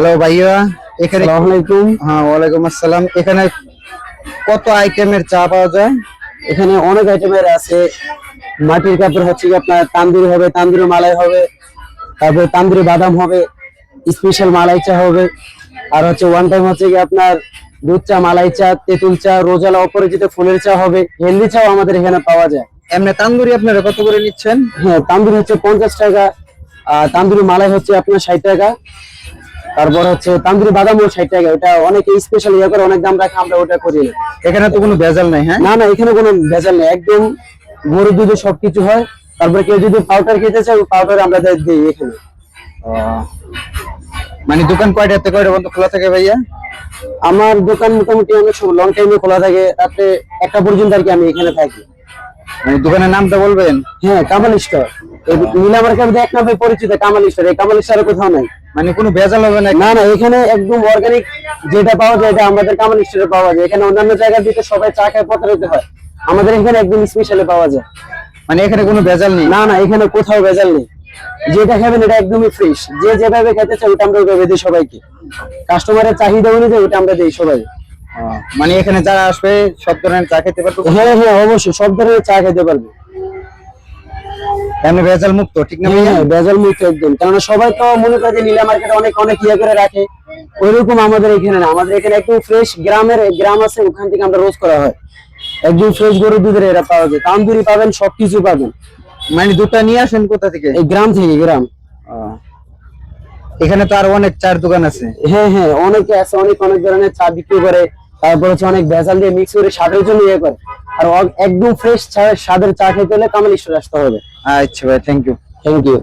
Hello ভাইয়া, এখানে আসসালামু আলাইকুম। হ্যাঁ, ওয়ালাইকুম আসসালাম। এখানে কত আইটেমের চা পাওয়া যায়? এখানে অনেক আইটেমের আছে। মাটির কাপড় হচ্ছে কি আপনার তান্দুরি হবে, তান্দুরি মালাই হবে, তারপরে তান্দুরি বাদাম হবে, স্পেশাল মালাই চা হবে, আর হচ্ছে ওয়ান টাইম হচ্ছে কি আপনার দুধ চা, মালাই চা, তেঁতুল চা, রোজালা অপরিচিত ফুলের চা হবে, হেলদি চাও আমাদের এখানে পাওয়া যায়। এমনি তান্দুরি আপনারা কত করে নিচ্ছেন? হ্যাঁ, তান্দুরি হচ্ছে 50 টাকা, আর তান্দুরি মালাই হচ্ছে আপনার 60 টাকা, তারপর হচ্ছে তান্দুরি বাদামও 60 টাকা। এটা অনেকে স্পেশাল ইয়ে করে অনেক দাম রাখে, আমরা ওটা করি না। এখানে তো কোনো ভেজাল নাই? হ্যাঁ, না না, এখানে কোনো ভেজাল নেই, একদম গরুর দুধে সবকিছু হয়। তারপরে কেউ যদি পাউডার খেতে চায়, পাউডার আমরা দিই এখানে। মানে দোকান কয়টা থেকে কয়টা পর্যন্ত খোলা থাকে ভাইয়া? আমার দোকান মোটামুটি অনেক লং টাইমে খোলা থাকে, রাতে 1টা পর্যন্ত আর কি আমি এখানে থাকি। মানে দোকানের নামটা বলবেন? হ্যাঁ, কামাল স্টোর। নীলা মার্কেট 1 নম্বর পরিচিত কামাল স্টোর। এই কামাল স্টোরে কোথাও নাই। মানে কোনো ভেজাল হবে না? না না, এখানে একদম অর্গানিক যেটা পাওয়া যায় এটা আমাদের কামাল স্টোরে পাওয়া যায়। এখানে অন্যান্য জায়গার দিকে সবাই চা খায় প্রতারিত হয়, আমাদের এখানে একদম স্পেশালি পাওয়া যায়। মানে এখানে কোনো ভেজাল নেই? না না, এখানে কোথাও ভেজাল নেই। যেটা খাবেন এটা একদমই ফ্রেশ। যে যেভাবে খেতে চাই ওটা আমরা ওইভাবে দিই সবাইকে। কাস্টমারের চাহিদা অনুযায়ী ওটা আমরা দিই সবাই। মানে এখানে যারা আসবে সব ধরনের চা খেতে পারবে? হ্যাঁ হ্যাঁ, অবশ্যই সব ধরনের চা খেতে পারবে। এমনি ভেজাল মুক্ত, ঠিক না ভাইয়া? হ্যাঁ, ভেজাল মুক্ত একদম। কারণ সবাই তো মনে করে যে নীলা মার্কেটে অনেক অনেক ইয়ে করে রাখে, ওইরকম আমাদের এখানে না। আমাদের এখানে একদম ফ্রেশ, গ্রাম আছে ওখান থেকে আমরা রোজ করা হয়। একদম ফ্রেশ গরুর দুধের এরা পাওয়া যায়, তান্দুরি পাবেন, সবকিছু পাবেন। মানে দুধটা নিয়ে আসেন কোথা থেকে? এই গ্রাম থেকে, গ্রাম। এখানে তো আর অনেক চার দোকান আছে? হ্যাঁ হ্যাঁ, অনেকে আছে, অনেক অনেক ধরনের চা বিক্রি করে। তারপর হচ্ছে অনেক ভেজাল দিয়ে মিক্স করে স্বাদের জন্য ইয়ে করে। আর একদম ফ্রেশ স্বাদের চা খেতে হলে কামাল স্টোরে আসতে হবে। আচ্ছা ভাই, থ্যাংক ইউ। Thank you.